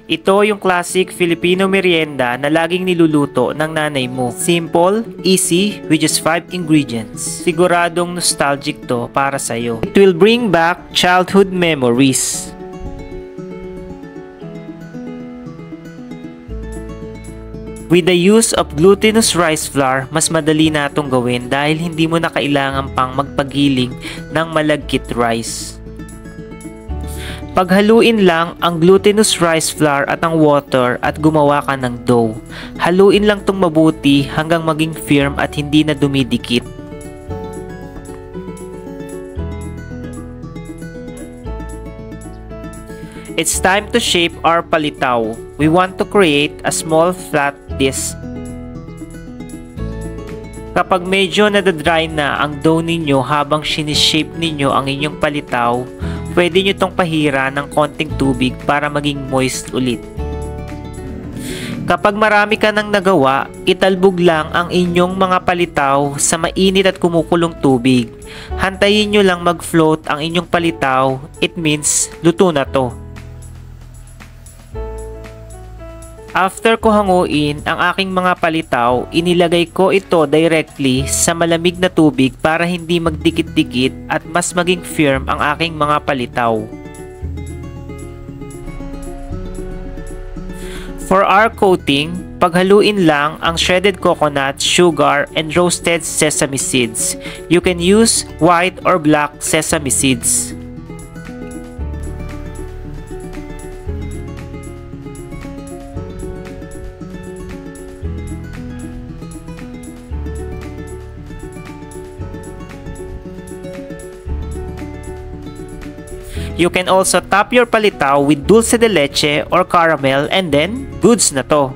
Ito yung classic Filipino merienda na laging niluluto ng nanay mo. Simple, easy, with just 5 ingredients. Siguradong nostalgic to para sa'yo. It will bring back childhood memories. With the use of glutinous rice flour, mas madali na itong gawin dahil hindi mo na kailangan pang magpagiling ng malagkit rice. Paghaluin lang ang glutinous rice flour at ang water at gumawa ka ng dough. Haluin lang itong mabuti hanggang maging firm at hindi na dumidikit. It's time to shape our palitaw. We want to create a small flat disc. Kapag medyo nadadry na ang dough ninyo habang sinishape ninyo ang inyong palitaw, pwede nyo itong pahira ng konting tubig para maging moist ulit. Kapag marami ka nang nagawa, italbog lang ang inyong mga palitaw sa mainit at kumukulong tubig. Hantayin nyo lang mag-float ang inyong palitaw, it means luto na to. After ko hanguin ang aking mga palitaw, inilagay ko ito directly sa malamig na tubig para hindi magdikit-dikit at mas maging firm ang aking mga palitaw. For our coating, paghaluin lang ang shredded coconut, sugar, and roasted sesame seeds. You can use white or black sesame seeds. You can also top your palitaw with dulce de leche or caramel and then goods na to.